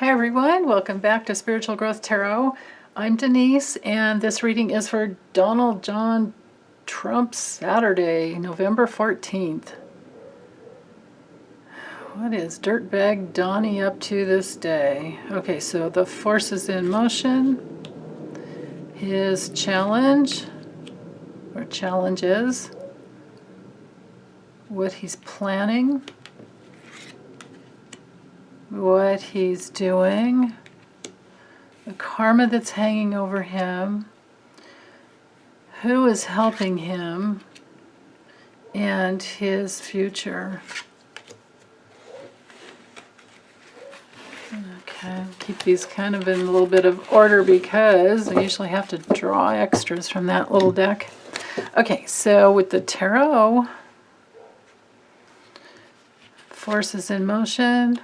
Hi everyone, welcome back to Spiritual Growth Tarot. I'm Denise, and this reading is for Donald John Trump Saturday, November 14th. What is Dirtbag Donnie up to this day? Okay, so the forces in motion, his challenge, or challenges, what he's planning, what he's doing, the karma that's hanging over him, who is helping him, and his future. Okay, keep these kind of in a little bit of order because I usually have to draw extras from that little deck. Okay, so with the tarot, forces in motion,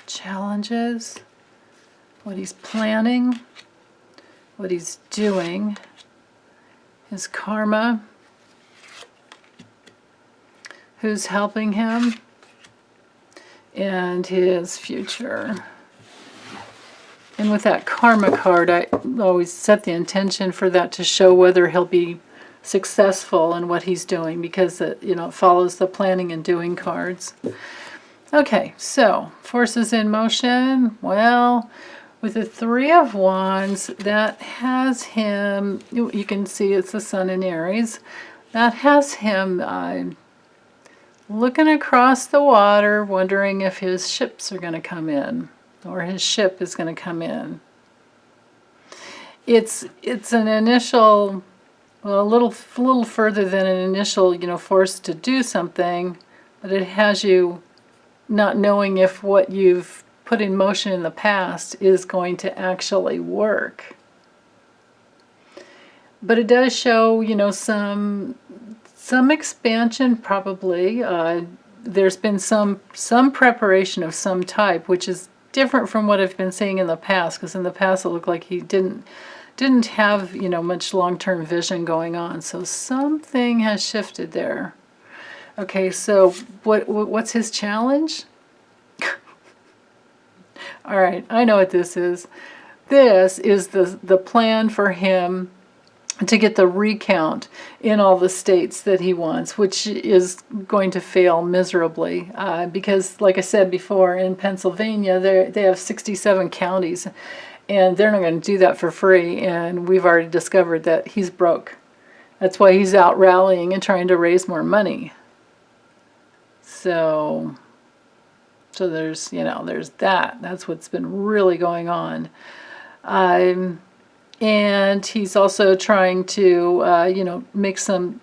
challenges, what he's planning, what he's doing, his karma, who's helping him, and his future. And with that karma card, I always set the intention for that to show whether he'll be successful in what he's doing, because it, it follows the planning and doing cards. Okay, so forces in motion. Well, with the Three of Wands, that has him, you can see it's the Sun in Aries, that has him looking across the water, wondering if his ships are going to come in, or his ship is going to come in. It's an initial, well, a little further than an initial, force to do something, but it has you not knowing if what you've put in motion in the past is going to actually work. But it does show, some expansion probably. There's been some preparation of some type, which is different from what I've been seeing in the past, because in the past it looked like he didn't have, much long-term vision going on. So something has shifted there. Okay, so what's his challenge? All right, I know what this is. This is the plan for him to get the recount in all the states that he wants, which is going to fail miserably because, like I said before, in Pennsylvania, they have 67 counties, and they're not going to do that for free, and we've already discovered that he's broke. That's why he's out rallying and trying to raise more money. So there's, there's that. That's what's been really going on. And he's also trying to, make some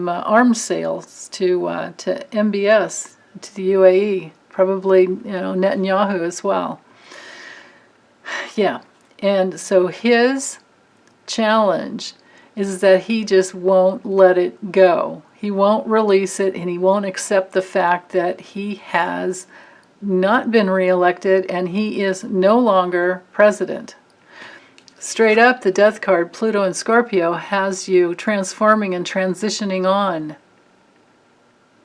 arms sales to MBS, to the UAE, probably, Netanyahu as well. Yeah, and so his challenge is that he just won't let it go. He won't release it, and he won't accept the fact that he has not been reelected and he is no longer president. Straight up, the death card, Pluto and Scorpio, has you transforming and transitioning on.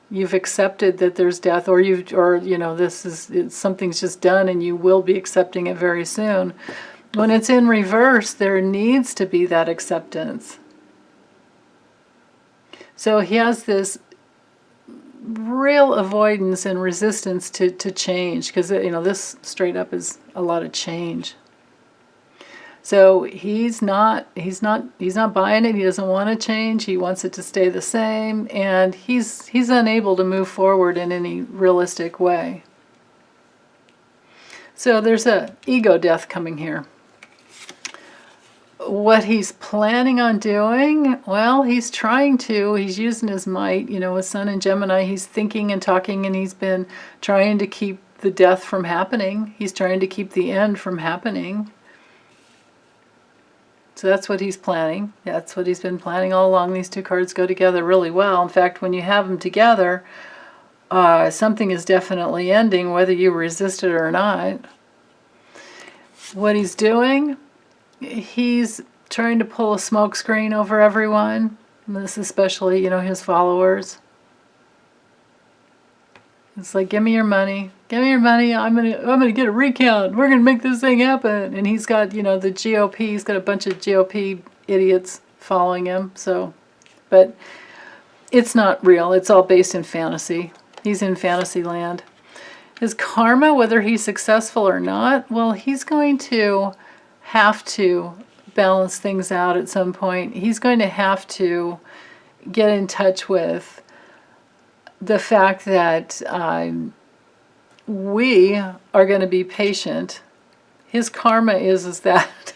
You've accepted that there's death, or something's just done, and you will be accepting it very soon. When it's in reverse, there needs to be that acceptance. So he has this real avoidance and resistance to change, because this straight up is a lot of change. So he's not buying it. He doesn't want to change. He wants it to stay the same, and he's unable to move forward in any realistic way. So there's a ego death coming here. What he's planning on doing, well, he's using his might, with Sun in Gemini, he's thinking and talking, and he's been trying to keep the death from happening. He's trying to keep the end from happening. So that's what he's planning. That's what he's been planning all along. These two cards go together really well. In fact, when you have them together, something is definitely ending, whether you resist it or not. What he's doing, he's trying to pull a smokescreen over everyone. And this especially, his followers. It's like, give me your money. Give me your money. I'm gonna get a recount. We're gonna make this thing happen. And he's got, you know, the GOP. He's got a bunch of GOP idiots following him. So, but it's not real. It's all based in fantasy. He's in fantasy land. His karma, whether he's successful or not, well, he's going to have to balance things out at some point. He's going to have to get in touch with the fact that we are going to be patient. His karma is that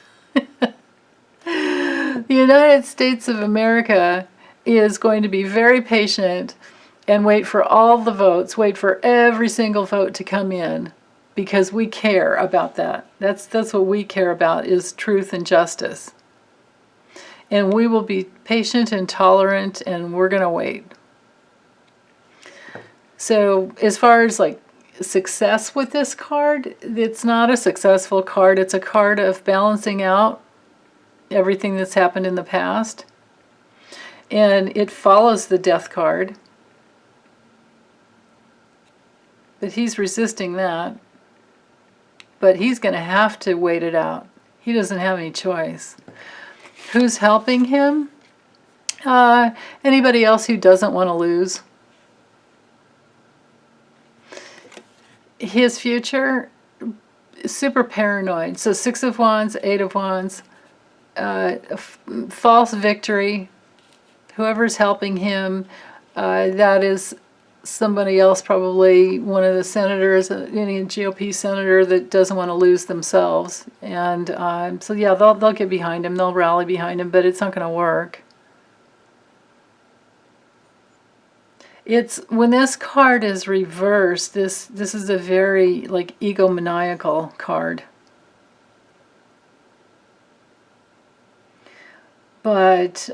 the United States of America is going to be very patient and wait for all the votes, wait for every single vote to come in, because we care about that. That's what we care about, is truth and justice. And we will be patient and tolerant, and we're going to wait. So as far as like success with this card, it's not a successful card. It's a card of balancing out everything that's happened in the past. And it follows the death card. But he's resisting that. But he's going to have to wait it out. He doesn't have any choice. Who's helping him? Anybody else who doesn't want to lose. His future, super paranoid. So 6 of Wands, 8 of Wands, false victory. Whoever's helping him, that is somebody else, probably one of the senators, any GOP senator that doesn't want to lose themselves. And so yeah, they'll get behind him, they'll rally behind him, but it's not going to work. It's when this card is reversed, this is a very like egomaniacal card. But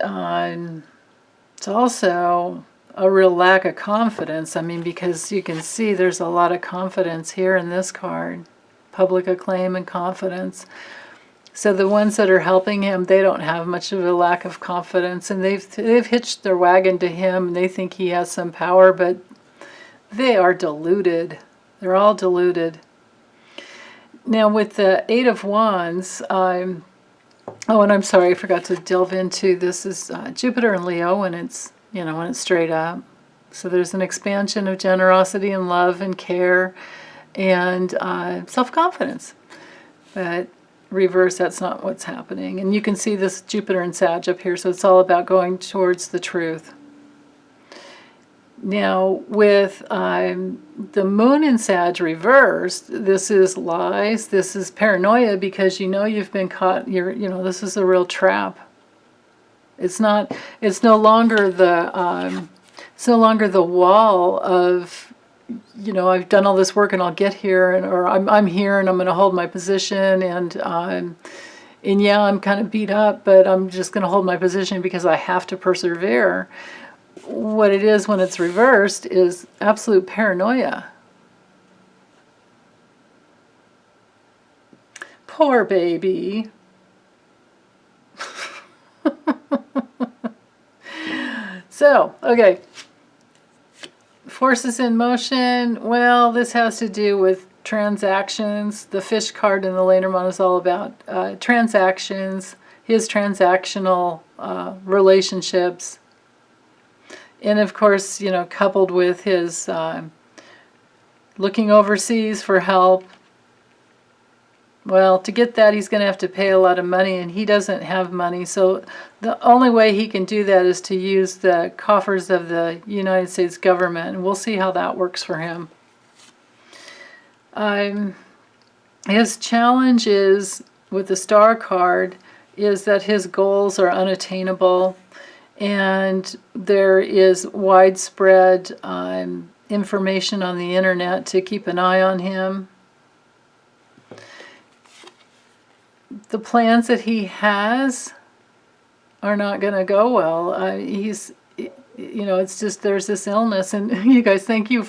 it's also a real lack of confidence. I mean, because you can see there's a lot of confidence here in this card. Public acclaim and confidence. So the ones that are helping him, they don't have much of a lack of confidence, and they've hitched their wagon to him, and they think he has some power, but they are deluded. They're all deluded. Now with the 8 of Wands, oh, and I'm sorry, I forgot to delve into this, is Jupiter and Leo when it's, you know, when it's straight up. So there's an expansion of generosity and love and care and self-confidence. But reverse, that's not what's happening. And you can see this Jupiter and Sag up here, so it's all about going towards the truth. Now with the Moon in Sag reversed, this is lies, this is paranoia, because you know you've been caught, this is a real trap. It's no longer the wall of, you know, I've done all this work and I'll get here, or I'm here and I'm going to hold my position, and yeah, I'm kind of beat up, but I'm just going to hold my position because I have to persevere. What it is when it's reversed is absolute paranoia. Poor baby. So, okay. Forces in motion. Well, this has to do with transactions. The fish card in the Lenormand is all about transactions, his transactional relationships. And of course, you know, coupled with his looking overseas for help. Well, to get that, he's going to have to pay a lot of money, and he doesn't have money. So the only way he can do that is to use the coffers of the United States government, and we'll see how that works for him. His challenge is, with the Star card, is that his goals are unattainable, and there is widespread information on the internet to keep an eye on him. The plans that he has are not going to go well. He's, you know, it's just, there's this illness, and you guys, thank you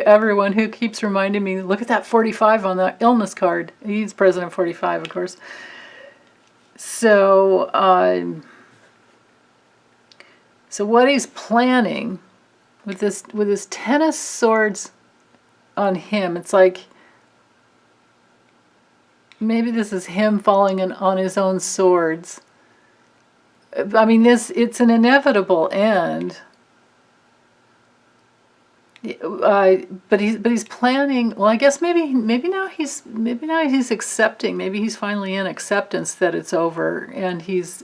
everyone who keeps reminding me, look at that 45 on the illness card. He's President 45, of course. So, so what he's planning with this 10 of Swords on him. It's like maybe this is him falling on his own swords. I mean, it's an inevitable end. But he's planning. Well, I guess maybe now he's accepting. Maybe he's finally in acceptance that it's over, and he's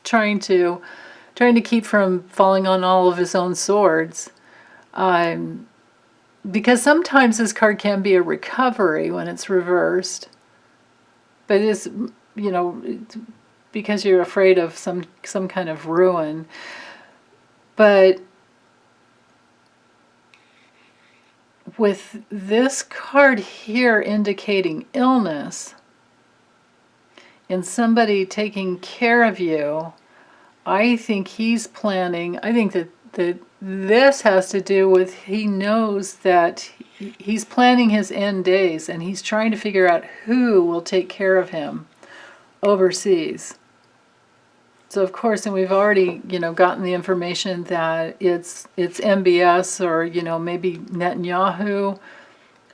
trying to keep from falling on all of his own swords. Because sometimes this card can be a recovery when it's reversed, but it's because you're afraid of some kind of ruin. But with this card here indicating illness and somebody taking care of you, I think he's planning. I think that this has to do with he knows that he's planning his end days, and he's trying to figure out who will take care of him overseas. So of course, and we've already gotten the information that it's MBS, or maybe Netanyahu,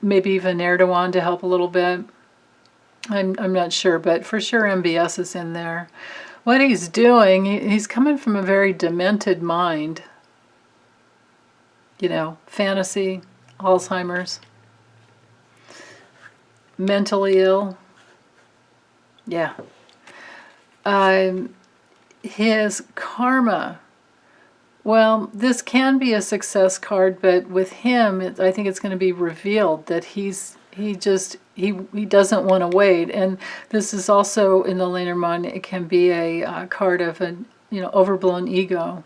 maybe even Erdogan to help a little bit. I'm not sure, but for sure MBS is in there. What he's doing, he's coming from a very demented mind. Fantasy, Alzheimer's, mentally ill. Yeah. His karma. Well, this can be a success card, but with him, I think it's going to be revealed that he doesn't want to wait. And this is also in the Lenormand. It can be a card of an overblown ego.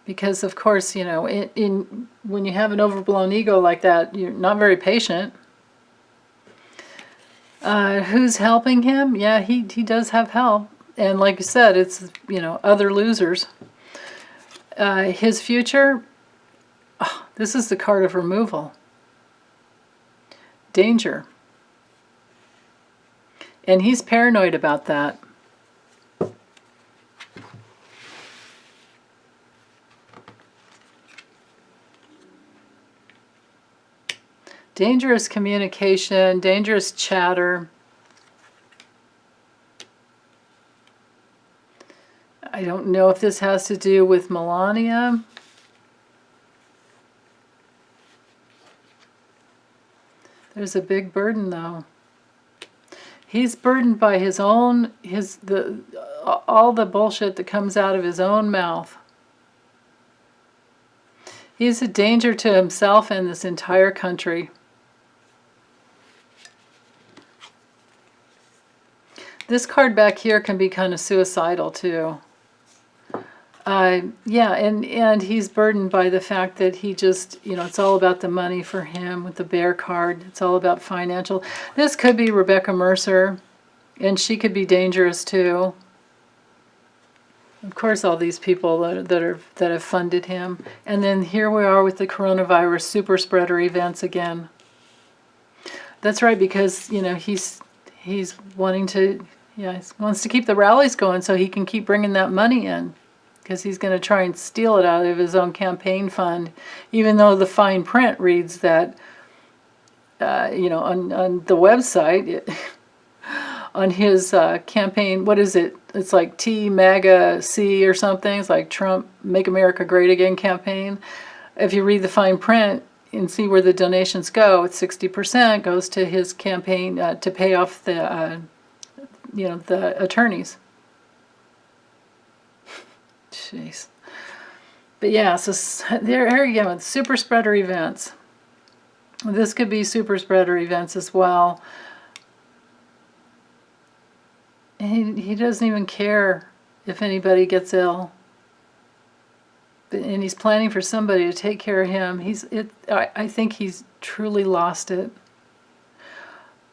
Because of course, when you have an overblown ego like that, you're not very patient. Who's helping him? Yeah, he does have help. And like you said, it's, other losers. His future, this is the card of removal. Danger. And he's paranoid about that. Dangerous communication, dangerous chatter. I don't know if this has to do with Melania. There's a big burden, though. He's burdened by all the bullshit that comes out of his own mouth. He's a danger to himself and this entire country. This card back here can be kind of suicidal, too. Yeah, and he's burdened by the fact that he just, it's all about the money for him with the bear card. It's all about financial. This could be Rebecca Mercer, and she could be dangerous too. Of course, all these people that have funded him. And then here we are with the coronavirus super spreader events again. That's right, because he's wanting to, he wants to keep the rallies going so he can keep bringing that money in. Because he's going to try and steal it out of his own campaign fund, even though the fine print reads that, on the website, on his campaign, what is it? It's like T-MAGA-C or something. It's like Trump Make America Great Again campaign. If you read the fine print and see where the donations go, it's 60% goes to his campaign to pay off the attorneys. Jeez. But yeah, so there you go, super spreader events. This could be super spreader events as well. And he doesn't even care if anybody gets ill. And he's planning for somebody to take care of him. I think he's truly lost it.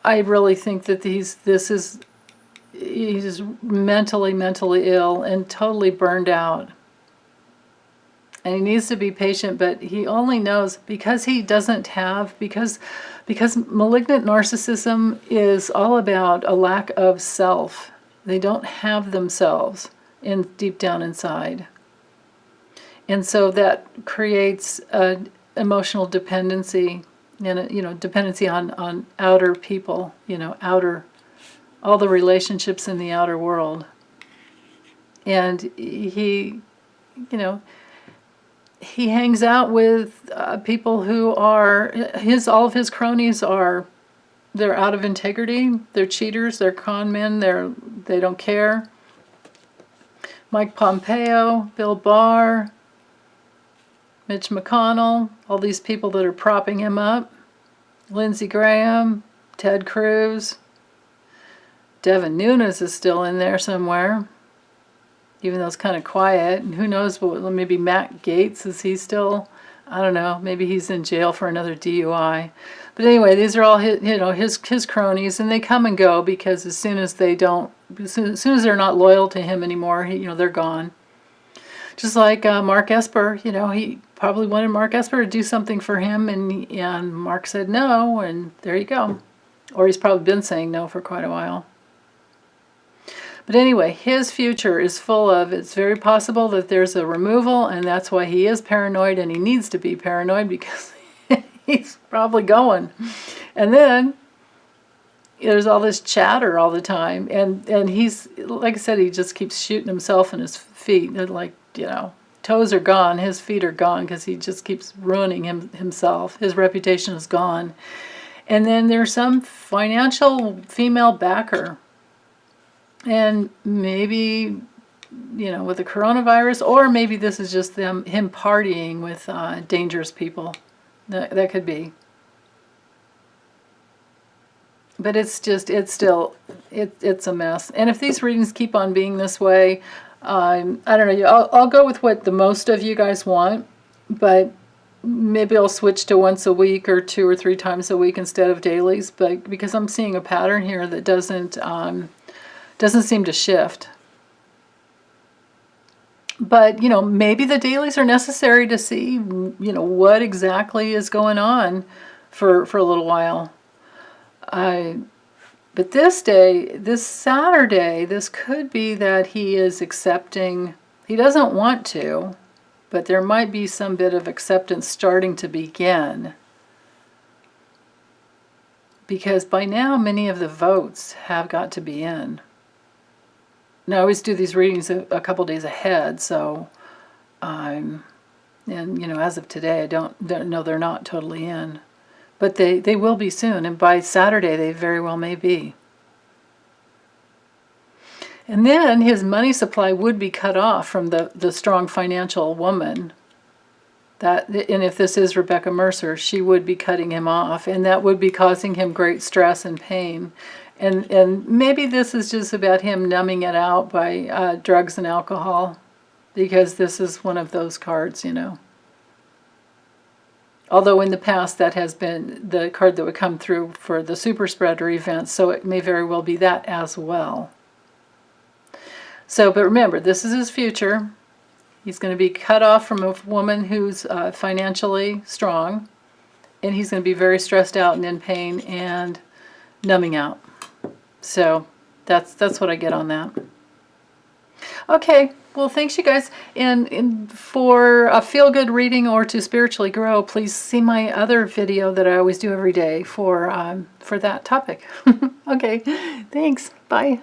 I really think that he's mentally ill and totally burned out. And he needs to be patient, but he only knows because because malignant narcissism is all about a lack of self. They don't have themselves deep down inside. And so that creates a emotional dependency, and dependency on outer people, all the relationships in the outer world. And he hangs out with people who are all of his cronies they're out of integrity, they're cheaters, they're con men, they don't care. Mike Pompeo, Bill Barr, Mitch McConnell, all these people that are propping him up. Lindsey Graham, Ted Cruz. Devin Nunes is still in there somewhere, even though it's kind of quiet. And who knows, maybe Matt Gaetz, is he still, I don't know, maybe he's in jail for another DUI. But anyway, these are all his cronies, and they come and go because as soon as they're not loyal to him anymore, they're gone. Just like Mark Esper, he probably wanted Mark Esper to do something for him, and Mark said no, and there you go. Or he's probably been saying no for quite a while. But anyway, his future is full of, it's very possible that there's a removal, and that's why he is paranoid, and he needs to be paranoid because he's probably going. And then there's all this chatter all the time, and he's, like I said, he just keeps shooting himself in his feet. Like, toes are gone, his feet are gone because he just keeps ruining himself. His reputation is gone. And then there's some financial female backer. And maybe, with the coronavirus, or maybe this is just him partying with dangerous people. That could be. But it's a mess. And if these readings keep on being this way, I don't know, I'll go with what the most of you guys want, but maybe I'll switch to once a week or 2 or 3 times a week instead of dailies, but because I'm seeing a pattern here that doesn't seem to shift. But, maybe the dailies are necessary to see, what exactly is going on for a little while. But this Saturday, this could be that he is accepting, he doesn't want to, but there might be some bit of acceptance starting to begin. Because by now, many of the votes have got to be in. Now, I always do these readings a couple days ahead, so, and, as of today, I don't know they're not totally in. But they will be soon, and by Saturday, they very well may be. And then his money supply would be cut off from the strong financial woman. And if this is Rebecca Mercer, she would be cutting him off, and that would be causing him great stress and pain. And maybe this is just about him numbing it out by drugs and alcohol, because this is one of those cards, Although in the past that has been the card that would come through for the super spreader events, so it may very well be that as well. So, but remember, this is his future. He's going to be cut off from a woman who's financially strong, and he's going to be very stressed out and in pain and numbing out. So that's what I get on that. Okay, well, thanks you guys. And for a feel-good reading or to spiritually grow, please see my other video that I always do every day for that topic. Okay, thanks. Bye.